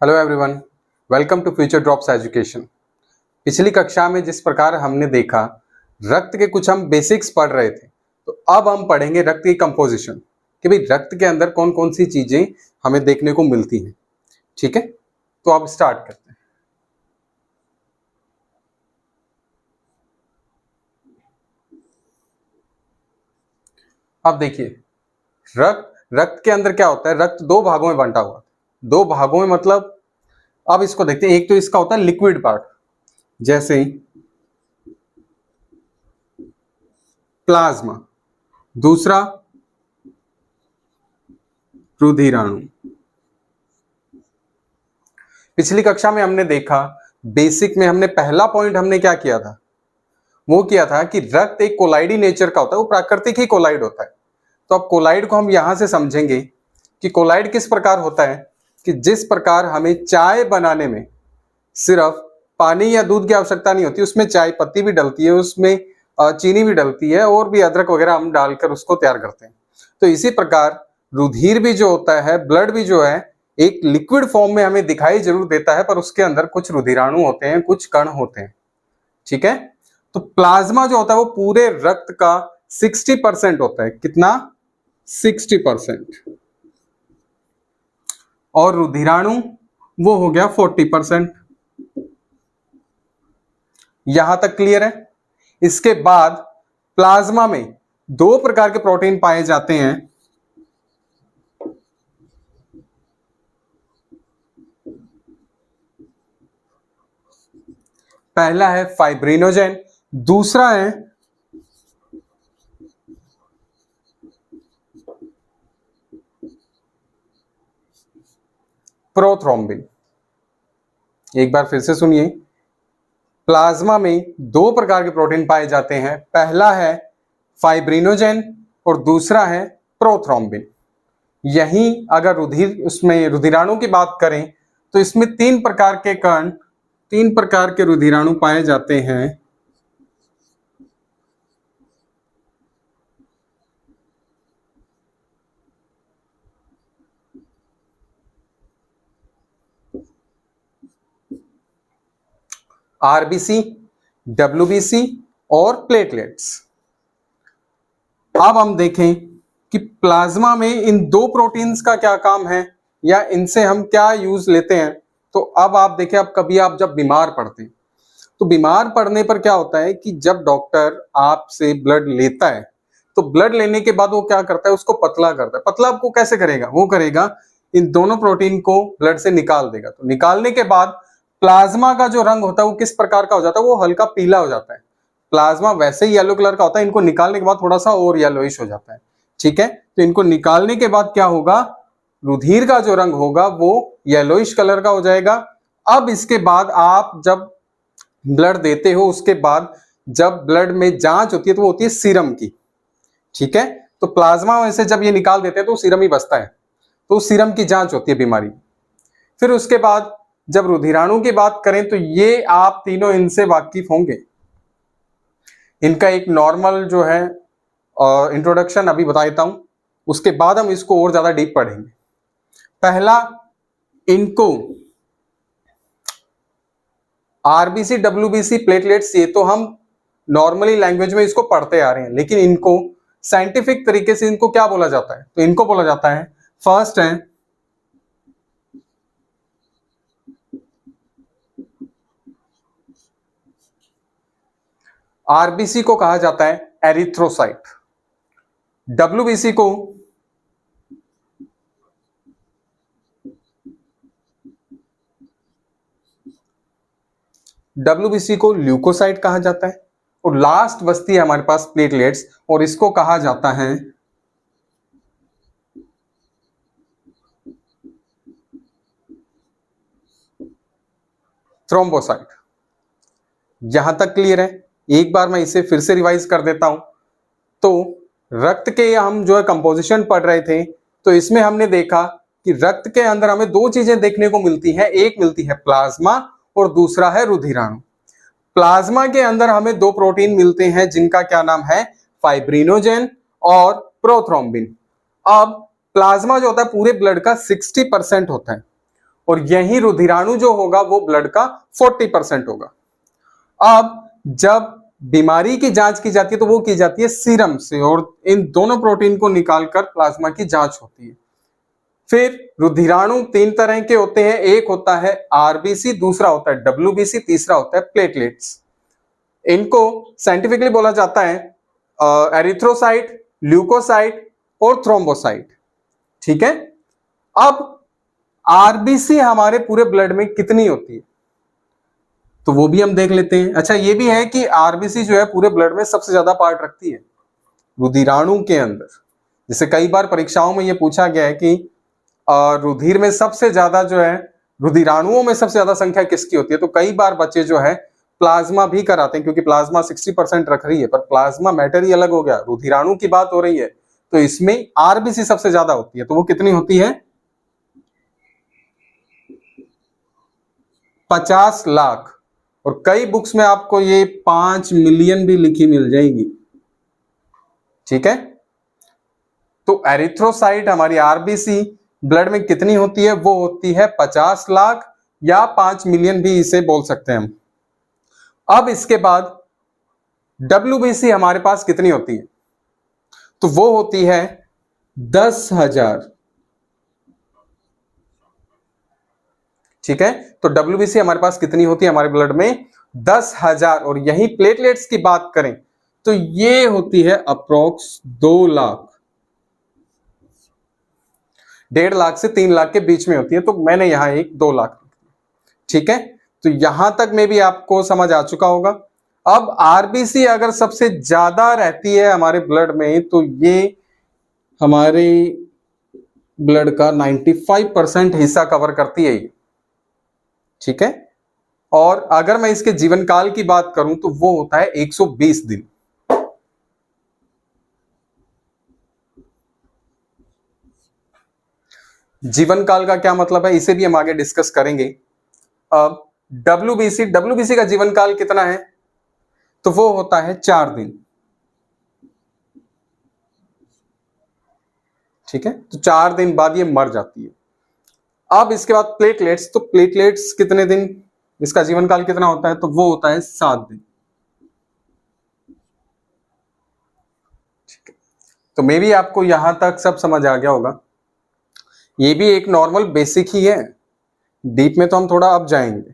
Hello everyone, welcome to Future Drops Education. पिछली कक्षा में जिस प्रकार हमने देखा रक्त के कुछ हम बेसिक्स पढ़ रहे थे, तो अब हम पढ़ेंगे रक्त की कंपोजिशन कि भाई रक्त के अंदर कौन कौन सी चीजें हमें देखने को मिलती हैं। ठीक है, तो अब स्टार्ट करते हैं। अब देखिए, रक्त के अंदर क्या होता है। रक्त दो भागों में बंटा हुआ है। दो भागों में मतलब, अब इसको देखते हैं। एक तो इसका होता है लिक्विड पार्ट, जैसे प्लाज्मा, दूसरा रुधिराणु। पिछली कक्षा में हमने देखा, बेसिक में हमने पहला पॉइंट हमने क्या किया था, वो किया था कि रक्त एक कोलाइडी नेचर का होता है, वो प्राकृतिक ही कोलाइड होता है। तो अब कोलाइड को हम यहां से समझेंगे कि कोलाइड किस प्रकार होता है कि जिस प्रकार हमें चाय बनाने में सिर्फ पानी या दूध की आवश्यकता नहीं होती, उसमें चाय पत्ती भी डलती है, उसमें चीनी भी डलती है और भी अदरक वगैरह हम डालकर उसको तैयार करते हैं। तो इसी प्रकार रुधिर भी जो होता है, ब्लड भी जो है, एक लिक्विड फॉर्म में हमें दिखाई जरूर देता है, पर उसके अंदर कुछ रुधिराणु होते हैं, कुछ कण होते हैं। ठीक है, तो प्लाज्मा जो होता है वो पूरे रक्त का 60% होता है। कितना? 60%। और रुधिराणु वो हो गया 40%। यहां तक क्लियर है। इसके बाद प्लाज्मा में दो प्रकार के प्रोटीन पाए जाते हैं। पहला है फाइब्रिनोजेन, दूसरा है प्रोथ्रोम्बिन। एक बार फिर से सुनिए, प्लाज्मा में दो प्रकार के प्रोटीन पाए जाते हैं। पहला है फाइब्रिनोजेन और दूसरा है प्रोथ्रोम्बिन। यहीं अगर उसमें रुधिराणु की बात करें तो इसमें तीन प्रकार के कण, तीन प्रकार के रुधिराणु पाए जाते हैं। आरबीसी, डब्ल्यूबीसी और प्लेटलेट्स। अब हम देखें कि प्लाज्मा में इन दो प्रोटीन्स का क्या काम है या इनसे हम क्या यूज लेते हैं। तो अब आप देखें, अब कभी आप जब बीमार पड़ते हैं तो बीमार पड़ने पर क्या होता है कि जब डॉक्टर आपसे ब्लड लेता है तो ब्लड लेने के बाद वो क्या करता है, उसको पतला करता है। पतला आपको कैसे करेगा? वो करेगा इन दोनों प्रोटीन को ब्लड से निकाल देगा। तो निकालने के बाद प्लाज्मा का जो रंग होता है वो किस प्रकार का हो जाता है? वो हल्का पीला हो जाता है। प्लाज्मा वैसे ही येलो कलर का होता है, इनको निकालने के बाद थोड़ा सा और येलोइश हो जाता है। ठीक है, तो इनको निकालने के बाद क्या होगा, रुधिर का जो रंग होगा वो येलोइश कलर का हो जाएगा। अब इसके बाद आप जब ब्लड देते हो, उसके बाद जब ब्लड में जांच होती है तो वो होती है सीरम की। ठीक है, तो प्लाज्मा में से जब ये निकाल देते हैं तो सीरम ही बचता है, तो सीरम की जांच होती है बीमारी। फिर उसके बाद जब रुधिराणु की बात करें तो ये आप तीनों इनसे वाकिफ होंगे। इनका एक नॉर्मल जो है इंट्रोडक्शन अभी बता देता हूं, उसके बाद हम इसको और ज्यादा डीप पढ़ेंगे। पहला, इनको आरबीसी, डब्ल्यूबीसी, प्लेटलेट्स, ये तो हम नॉर्मली लैंग्वेज में इसको पढ़ते आ रहे हैं, लेकिन इनको साइंटिफिक तरीके से इनको क्या बोला जाता है? तो इनको बोला जाता है, फर्स्ट है आरबीसी को कहा जाता है एरिथ्रोसाइट, डब्ल्यूबीसी को ल्यूकोसाइट कहा जाता है, और लास्ट बचती है हमारे पास प्लेटलेट्स, और इसको कहा जाता है थ्रोम्बोसाइट। यहां तक क्लियर है? एक बार मैं इसे फिर से रिवाइज कर देता हूं। तो रक्त के हम जो है कंपोजिशन पढ़ रहे थे, तो इसमें हमने देखा कि रक्त के अंदर हमें दो चीजें देखने को मिलती है। एक मिलती है प्लाज्मा और दूसरा है रुधिराणु। प्लाज्मा के अंदर हमें दो प्रोटीन मिलते हैं जिनका क्या नाम है, फाइब्रिनोजेन और प्रोथ्रोम्बिन। अब प्लाज्मा जो होता है पूरे ब्लड का 60% होता है, और यही रुधिराणु जो होगा वो ब्लड का 40% होगा। अब जब बीमारी की जांच की जाती है तो वो की जाती है सीरम से, और इन दोनों प्रोटीन को निकालकर प्लाज्मा की जांच होती है। फिर रुधिराणु 3 तरह के होते हैं, एक होता है आरबीसी, दूसरा होता है डब्ल्यूबीसी, तीसरा होता है प्लेटलेट्स। इनको साइंटिफिकली बोला जाता है एरिथ्रोसाइट, ल्यूकोसाइट और थ्रोम्बोसाइट। ठीक है, अब आरबीसी हमारे पूरे ब्लड में कितनी होती है तो वो भी हम देख लेते हैं। अच्छा, ये भी है कि आरबीसी जो है पूरे ब्लड में सबसे ज्यादा पार्ट रखती है रुधिराणु के अंदर। जैसे कई बार परीक्षाओं में ये पूछा गया है कि रुधिर में सबसे ज्यादा जो है, रुधिराणुओं में सबसे ज्यादा संख्या किसकी होती है, तो कई बार बच्चे जो है प्लाज्मा भी कराते हैं, क्योंकि प्लाज्मा 60% रख रही है, पर प्लाज्मा मैटर ही अलग हो गया, रुधिराणु की बात हो रही है, तो इसमें आरबीसी सबसे ज्यादा होती है। तो वो कितनी होती है? 50 लाख। और कई बुक्स में आपको ये 5 मिलियन भी लिखी मिल जाएगी। ठीक है, तो एरिथ्रोसाइट हमारी आरबीसी ब्लड में कितनी होती है? वो होती है 50 लाख या 5 मिलियन भी इसे बोल सकते हैं हम। अब इसके बाद डब्ल्यूबीसी हमारे पास कितनी होती है? तो वो होती है 10,000। ठीक है, तो डब्ल्यूबीसी हमारे पास कितनी होती है हमारे ब्लड में? 10,000। और यही प्लेटलेट्स की बात करें तो ये होती है अप्रोक्स 2 लाख, 1.5 लाख से 3 लाख के बीच में होती है, तो मैंने यहां एक 2 लाख। ठीक है, तो यहां तक में भी आपको समझ आ चुका होगा। अब आरबीसी अगर सबसे ज्यादा रहती है हमारे ब्लड में तो ये हमारे ब्लड का 95% हिस्सा कवर करती है ये। ठीक है, और अगर मैं इसके जीवन काल की बात करूं तो वो होता है 120 दिन। जीवन काल का क्या मतलब है, इसे भी हम आगे डिस्कस करेंगे। अब डब्ल्यूबीसी का जीवन काल कितना है? तो वो होता है 4 दिन। ठीक है, तो 4 दिन बाद ये मर जाती है। अब इसके बाद प्लेटलेट्स, तो प्लेटलेट्स कितने दिन, इसका जीवन काल कितना होता है? तो वो होता है 7 दिन। ठीक है, तो मे भी आपको यहां तक सब समझ आ गया होगा। ये भी एक नॉर्मल बेसिक ही है, डीप में तो हम थोड़ा अब जाएंगे।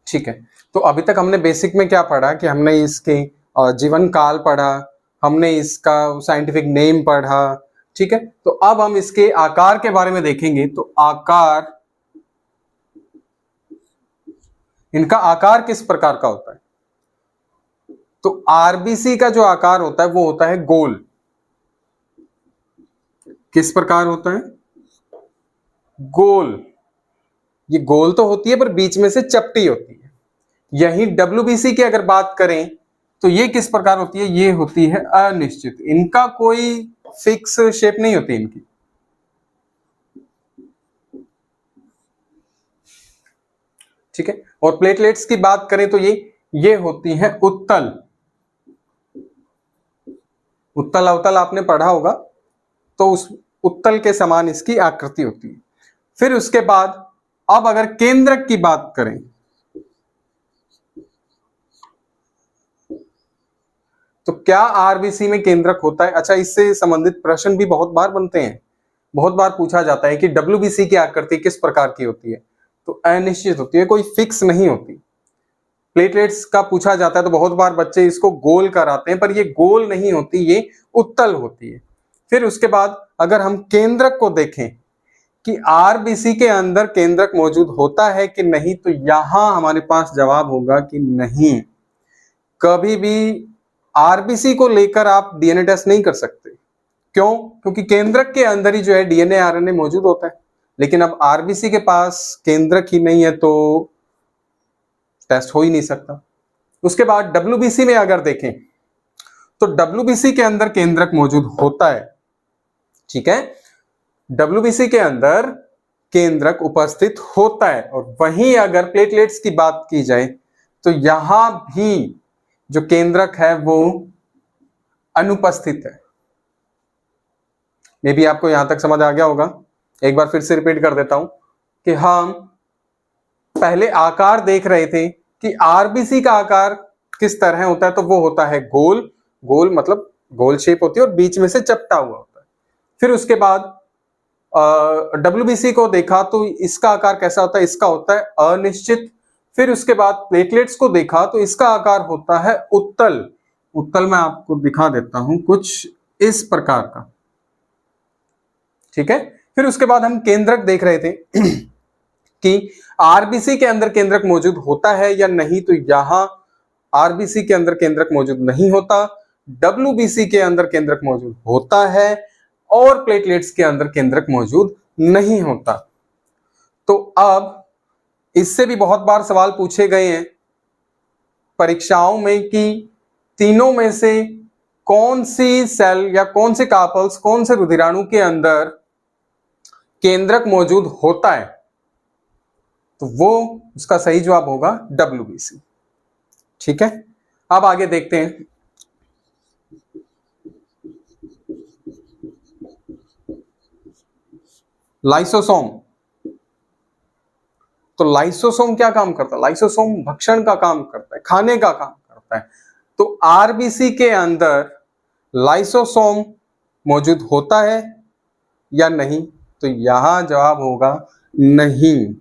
ठीक है, तो अभी तक हमने बेसिक में क्या पढ़ा कि हमने इसके जीवन काल पढ़ा, हमने इसका साइंटिफिक नेम पढ़ा। ठीक है, तो अब हम इसके आकार के बारे में देखेंगे। तो आकार, इनका आकार किस प्रकार का होता है? तो आरबीसी का जो आकार होता है वो होता है गोल। किस प्रकार होता है? गोल। ये गोल तो होती है पर बीच में से चपटी होती है। यही डब्ल्यूबीसी की अगर बात करें तो ये किस प्रकार होती है? ये होती है अनिश्चित। इनका कोई फिक्स शेप नहीं होती इनकी। ठीक है, और प्लेटलेट्स की बात करें तो ये होती है उत्तल। उत्तल अवतल आपने पढ़ा होगा, तो उस उत्तल के समान इसकी आकृति होती है। फिर उसके बाद अब अगर केंद्रक की बात करें तो क्या आरबीसी में केंद्रक होता है? अच्छा, इससे संबंधित प्रश्न भी बहुत बार बनते हैं, बहुत बार पूछा जाता है कि डब्ल्यूबीसी की आकृति किस प्रकार की होती है? तो अनिश्चित होती है, कोई फिक्स नहीं होती। प्लेटलेट्स का पूछा जाता है तो बहुत बार बच्चे इसको गोल कराते हैं, पर ये गोल नहीं होती, ये उत्तल होती है। फिर उसके बाद अगर हम केंद्रक को देखें कि आरबीसी के अंदर केंद्रक मौजूद होता है कि नहीं, तो यहां हमारे पास जवाब होगा कि नहीं। कभी भी आरबीसी को लेकर आप डीएनए टेस्ट नहीं कर सकते। क्यों? क्योंकि केंद्रक के अंदर ही जो है डीएनए आरएनए मौजूद होता है, लेकिन अब आरबीसी के पास केंद्रक ही नहीं है तो टेस्ट हो ही नहीं सकता। उसके बाद डब्ल्यूबीसी में अगर देखें तो डब्ल्यूबीसी के अंदर केंद्रक मौजूद होता है, ठीक है, डब्ल्यूबीसी के अंदर केंद्रक उपस्थित होता है। और वहीं अगर प्लेटलेट्स की बात की जाए तो यहां भी जो केंद्रक है वो अनुपस्थित है। मे भी आपको यहां तक समझ आ गया होगा। एक बार फिर से रिपीट कर देता हूं कि हम पहले आकार देख रहे थे कि आरबीसी का आकार किस तरह होता है, तो वो होता है गोल, गोल मतलब गोल शेप होती है और बीच में से चपटा हुआ होता है। फिर उसके बाद डब्ल्यूबीसी को देखा तो इसका आकार कैसा होता है, इसका होता है अनिश्चित। फिर उसके बाद प्लेटलेट्स को देखा तो इसका आकार होता है उत्तल। उत्तल मैं आपको दिखा देता हूं कुछ इस प्रकार का, ठीक है। फिर उसके बाद हम केंद्रक देख रहे थे कि आरबीसी के अंदर केंद्रक मौजूद होता है या नहीं, तो यहां आरबीसी के अंदर केंद्रक मौजूद नहीं होता, डब्ल्यूबीसी के अंदर केंद्रक मौजूद होता है और प्लेटलेट्स के अंदर केंद्रक मौजूद नहीं होता। तो अब इससे भी बहुत बार सवाल पूछे गए हैं परीक्षाओं में कि तीनों में से कौन सी सेल या कौन से कार्पल्स, कौन से रुधिराणु के अंदर केंद्रक मौजूद होता है, तो वो उसका सही जवाब होगा डब्ल्यूबीसी, ठीक है। अब आगे देखते हैं। लाइसोसोम। तो लाइसोसोम क्या काम करता है? लाइसोसोम भक्षण का काम करता है, खाने का काम करता है। तो आरबीसी के अंदर लाइसोसोम मौजूद होता है या नहीं, तो यहां जवाब होगा नहीं।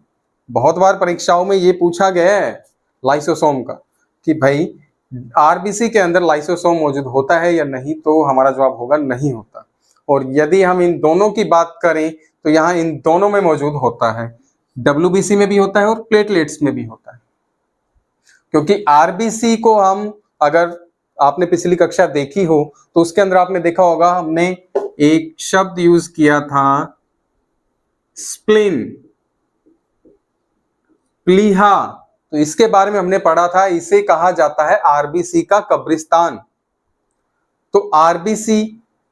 बहुत बार परीक्षाओं में यह पूछा गया है लाइसोसोम का कि भाई आरबीसी के अंदर लाइसोसोम मौजूद होता है या नहीं, तो हमारा जवाब होगा नहीं होता। और यदि हम इन दोनों की बात करें तो यहां इन दोनों में मौजूद होता है, डब्ल्यूबीसी में भी होता है और प्लेटलेट्स में भी होता है। क्योंकि आरबीसी को हम, अगर आपने पिछली कक्षा देखी हो तो उसके अंदर आपने देखा होगा हमने एक शब्द यूज किया था स्प्लीन, प्लीहा। तो इसके बारे में हमने पढ़ा था, इसे कहा जाता है आरबीसी का कब्रिस्तान। तो आरबीसी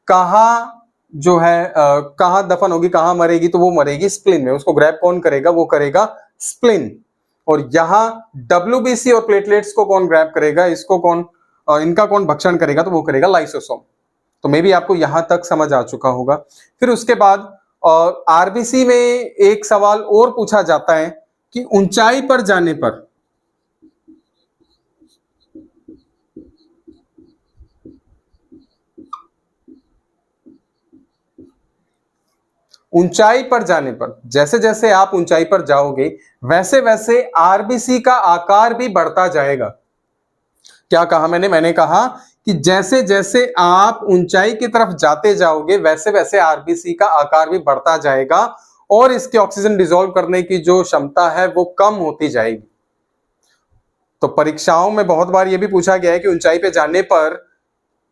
कहां जो है कहां दफन होगी, कहां मरेगी, तो वो मरेगी स्प्लीन में। उसको ग्रैब कौन करेगा? वो करेगा स्प्लीन। और यहां डब्ल्यूबीसी और प्लेटलेट्स को कौन ग्रैब करेगा, इसको कौन, इनका कौन भक्षण करेगा, तो वो करेगा लाइसोसोम। तो मे भी आपको यहां तक समझ आ चुका होगा। फिर उसके बाद आरबीसी में एक सवाल और पूछा जाता है कि ऊंचाई पर जाने पर ऊंचाई पर जाने पर, जैसे जैसे आप ऊंचाई पर जाओगे वैसे वैसे आरबीसी का आकार भी बढ़ता जाएगा। क्या कहा मैंने कहा कि जैसे जैसे आप ऊंचाई की तरफ जाते जाओगे वैसे वैसे आरबीसी का आकार भी बढ़ता जाएगा और इसके ऑक्सीजन डिसॉल्व करने की जो क्षमता है वो कम होती जाएगी। तो परीक्षाओं में बहुत बार यह भी पूछा गया है कि ऊंचाई पे जाने पर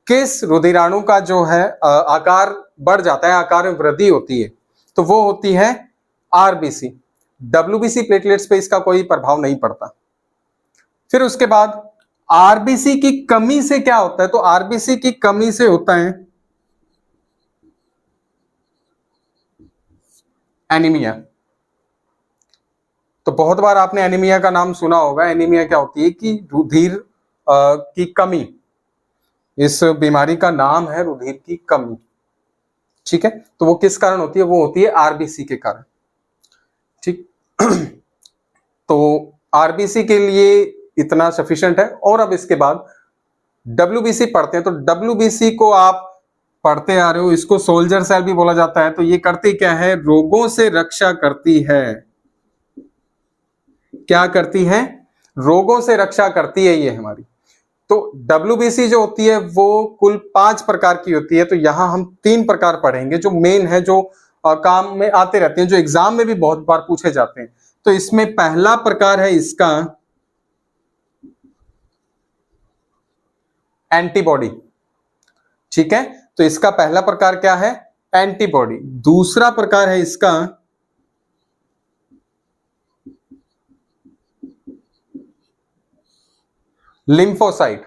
किस रुधिराणु का जो है आकार बढ़ जाता है, आकार में वृद्धि होती है, तो वो होती है आरबीसी। डब्ल्यूबीसी प्लेटलेट्स पे इसका कोई प्रभाव नहीं पड़ता। फिर उसके बाद आरबीसी की कमी से क्या होता है? तो आरबीसी की कमी से होता है एनीमिया। तो बहुत बार आपने एनीमिया का नाम सुना होगा। एनीमिया क्या होती है कि रुधिर की कमी, इस बीमारी का नाम है रुधिर की कमी, ठीक है। तो वो किस कारण होती है? वो होती है आरबीसी के कारण, ठीक। तो आरबीसी के लिए इतना सफिशिएंट है। और अब इसके बाद डब्ल्यूबीसी पढ़ते हैं। तो डब्ल्यूबीसी को आप पढ़ते आ रहे हो, इसको सोल्जर सेल भी बोला जाता है। तो ये करती क्या है? रोगों से रक्षा करती है। क्या करती है? रोगों से रक्षा करती है ये हमारी। तो डब्ल्यूबीसी जो होती है वो कुल 5 प्रकार की होती है। तो यहां हम 3 प्रकार पढ़ेंगे जो मेन है, जो काम में आते रहते हैं, जो एग्जाम में भी बहुत बार पूछे जाते हैं। तो इसमें पहला प्रकार है इसका एंटीबॉडी, ठीक है। तो इसका पहला प्रकार क्या है? एंटीबॉडी। दूसरा प्रकार है इसका लिम्फोसाइट।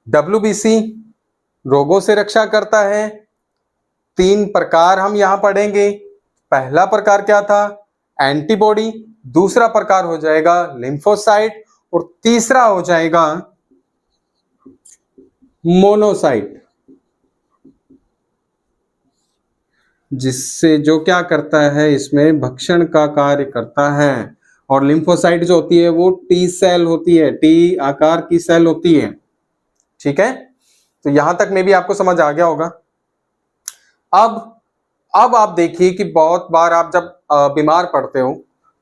WBC रोगों से रक्षा करता है। 3 प्रकार हम यहां पढ़ेंगे। पहला प्रकार क्या था? एंटीबॉडी। दूसरा प्रकार हो जाएगा लिम्फोसाइट और तीसरा हो जाएगा मोनोसाइट, जिससे जो क्या करता है, इसमें भक्षण का कार्य करता है। और लिम्फोसाइट जो होती है वो टी सेल होती है, टी आकार की सेल होती है। ठीक है, तो यहां तक में भी आपको समझ आ गया होगा। अब आप देखिए कि बहुत बार आप जब बीमार पड़ते हो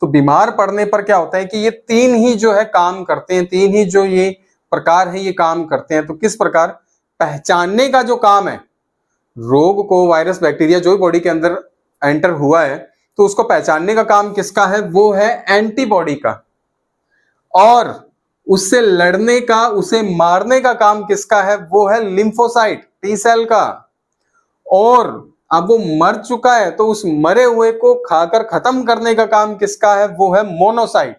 तो बीमार पड़ने पर क्या होता है कि ये 3 ही जो है काम करते हैं, 3 ही जो ये प्रकार है ये काम करते हैं। तो किस प्रकार? पहचानने का जो काम है, रोग को, वायरस बैक्टीरिया जो भी बॉडी के अंदर एंटर हुआ है तो उसको पहचानने का काम किसका है? वो है एंटीबॉडी का। और उससे लड़ने का, उसे मारने का काम किसका है? वो है लिम्फोसाइट, टी सेल का। और अब वो मर चुका है तो उस मरे हुए को खाकर खत्म करने का काम किसका है? वो है मोनोसाइट।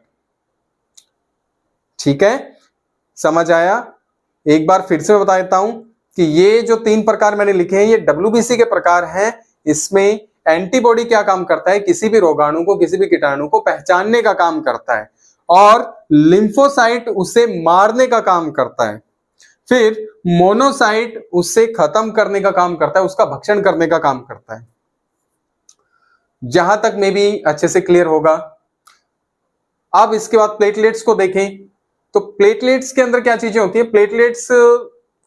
ठीक है, समझ आया? एक बार फिर से बता देता हूं कि ये जो 3 प्रकार मैंने लिखे हैं ये WBC के प्रकार हैं। इसमें एंटीबॉडी क्या काम करता है? किसी भी रोगाणु को, किसी भी कीटाणु को पहचानने का काम करता है। और लिम्फोसाइट उसे मारने का काम करता है। फिर मोनोसाइट उससे खत्म करने का काम करता है, उसका भक्षण करने का काम करता है। जहां तक में भी अच्छे से क्लियर होगा। अब इसके बाद प्लेटलेट्स को देखें तो प्लेटलेट्स के अंदर क्या चीजें होती है? प्लेटलेट्स,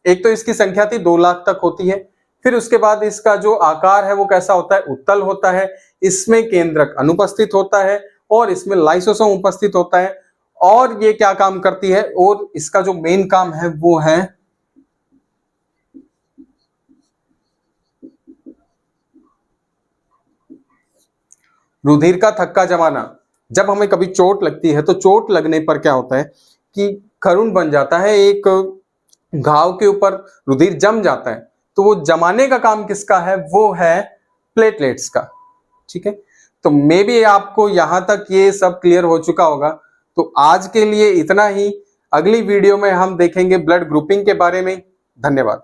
एक तो इसकी संख्या थी 2 लाख तक होती है। फिर उसके बाद इसका जो आकार है वो कैसा होता है? उत्तल होता है। इसमें केंद्रक अनुपस्थित होता है और इसमें लाइसोसोम उपस्थित होता है। और ये क्या काम करती है? और इसका जो मेन काम है वो है रुधिर का थक्का जमाना। जब हमें कभी चोट लगती है तो चोट लगने पर क्या होता है कि खरुंड बन जाता है, एक घाव के ऊपर रुधिर जम जाता है। तो वो जमाने का काम किसका है? वो है प्लेटलेट्स का। ठीक है, तो मे बी आपको यहां तक ये सब क्लियर हो चुका होगा। तो आज के लिए इतना ही। अगली वीडियो में हम देखेंगे ब्लड ग्रुपिंग के बारे में। धन्यवाद।